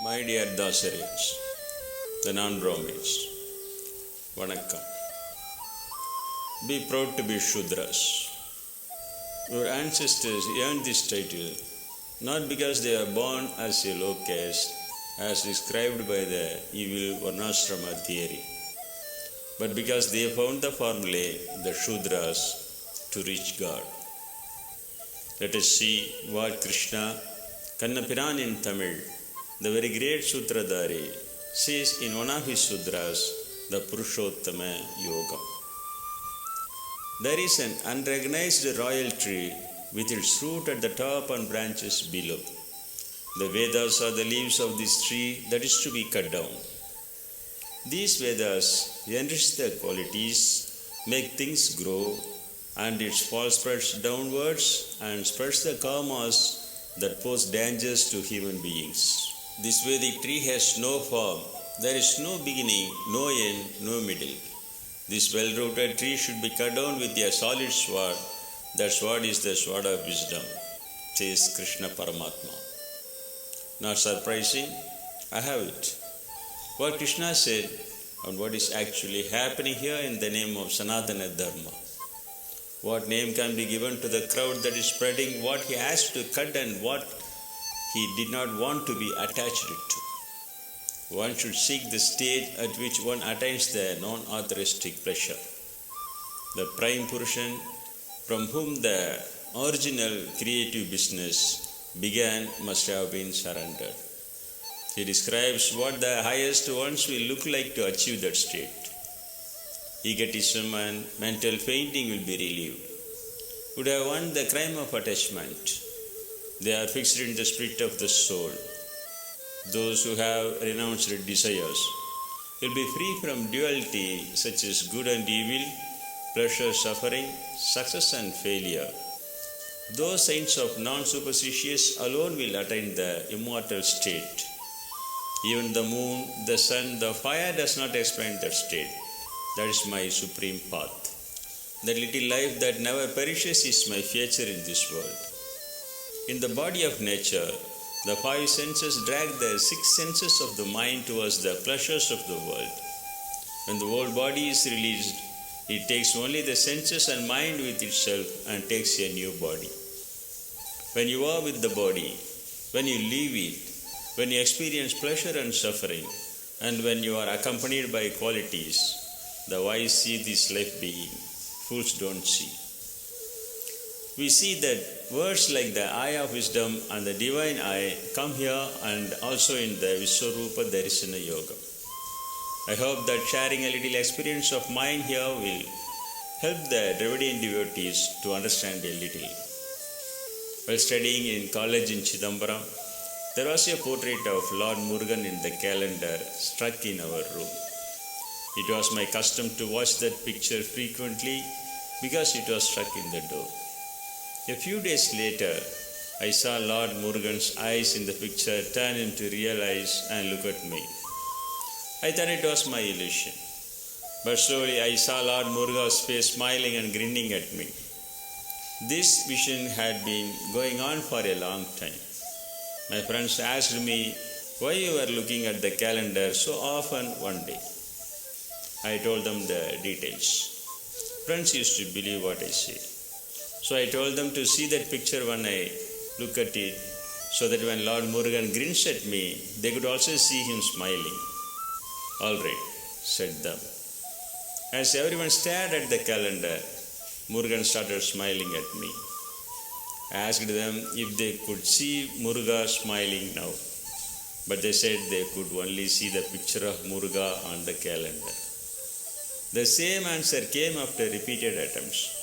My dear Dasarians, the non-Brahmins, Vanakkam. Be proud to be Shudras. Your ancestors earned this title not because they are born as a low caste, as described by the evil Varnashrama theory, but because they found the formulae, the Shudras, to reach God. Let us see what Krishna, Kannapiran in Tamil, the very great Sutradhari, says in one of his Sudras, the Purushothama Yogam. There is an unrecognized royal tree with its root at the top and branches below. The Vedas are the leaves of this tree that is to be cut down. These Vedas enrich the qualities, make things grow, and its fall spreads downwards and spreads the karmas that pose dangers to human beings. This Vedic tree has no form. There is no beginning, no end, no middle. This well-rooted tree should be cut down with a solid sword. That sword is the sword of wisdom, says Krishna Paramatma. Not surprising? I have it. What Krishna said and what is actually happening here in the name of Sanatana Dharma. What name can be given to the crowd that is spreading what he has to cut and what he did not want to be attached to? One should seek the state at which one attains the non-atheistic pleasure. The prime Purushan from whom the original creative business began must have been surrendered. He describes what the highest ones will look like to achieve that state. Egotism and mental fainting will be relieved. Would have won the crime of attachment. They are fixed in the spirit of the soul. Those who have renounced desires will be free from duality such as good and evil, pleasure, suffering, success and failure. Those saints of non-superstitious alone will attain the immortal state. Even the moon, the sun, the fire does not explain that state. That is my supreme path. The little life that never perishes is my future in this world. In the body of nature, the five senses drag the six senses of the mind towards the pleasures of the world. When the whole body is released, it takes only the senses and mind with itself and takes a new body. When you are with the body, when you leave it, when you experience pleasure and suffering, and when you are accompanied by qualities, the wise see this life being, fools don't see. We see that words like the eye of wisdom and the divine eye come here and also in the Vishwarupa Darshana Yoga. I hope that sharing a little experience of mine here will help the Dravidian devotees to understand a little. While studying in college in Chidambaram, there was a portrait of Lord Murugan in the calendar stuck in our room. It was my custom to watch that picture frequently because it was stuck in the door. A few days later, I saw Lord Murugan's eyes in the picture turn into real eyes and look at me. I thought it was my illusion. But slowly I saw Lord Muruga's face smiling and grinning at me. This vision had been going on for a long time. My friends asked me why you were looking at the calendar so often one day. I told them the details. Friends used to believe what I say. So I told them to see that picture when I look at it, so that when Lord Murugan grins at me, they could also see him smiling. All right, said them. As everyone stared at the calendar, Murugan started smiling at me. I asked them if they could see Muruga smiling now, but they said they could only see the picture of Muruga on the calendar. The same answer came after repeated attempts.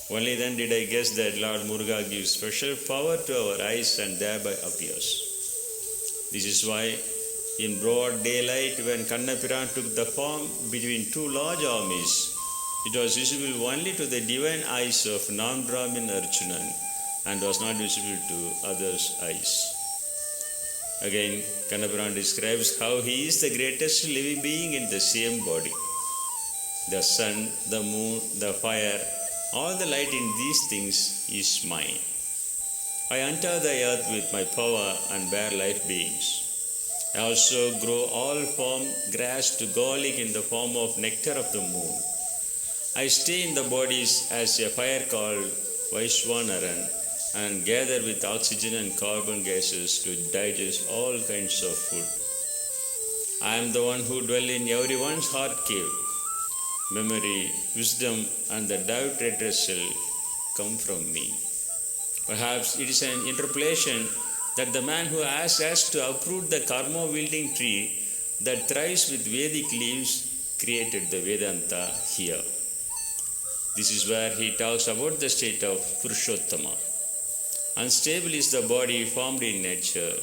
Only then did I guess that Lord Muruga gives special power to our eyes and thereby appears. This is why in broad daylight when Kannapiran took the form between two large armies, it was visible only to the divine eyes of non-Brahmin Arjunan and was not visible to others' eyes. Again, Kannapiran describes how he is the greatest living being in the same body. The sun, the moon, the fire, all the light in these things is mine. I enter the earth with my power and bear life beings. I also grow all form grass to garlic in the form of nectar of the moon. I stay in the bodies as a fire called Vaishwanaran and gather with oxygen and carbon gases to digest all kinds of food. I am the one who dwell in everyone's heart cave. Memory, wisdom, and the doubt retracel come from me. Perhaps it is an interpolation that the man who asks us to uproot the karma-wielding tree that thrives with Vedic leaves created the Vedanta here. This is where he talks about the state of Purushothama. Unstable is the body formed in nature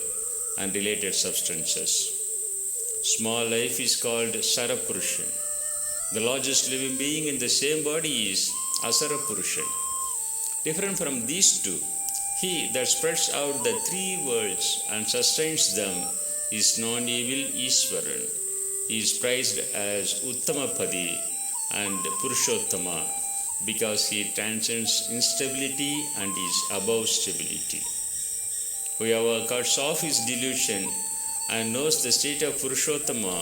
and related substances. Small life is called Sarapurushan. The largest living being in the same body is Asarapurushan. Different from these two, he that spreads out the three worlds and sustains them is non-evil Ishwaran. He is prized as Uttamapadi and Purushottama because he transcends instability and is above stability. Whoever cuts off his delusion and knows the state of Purushottama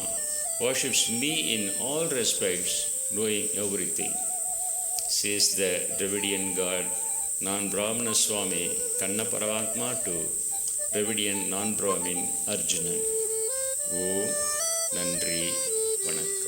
worships me in all respects, knowing everything, says the Dravidian god non-Brahmana Swami Kanna Paramatma to Dravidian non-Brahmin Arjunan. Om Nandri Vanakkam.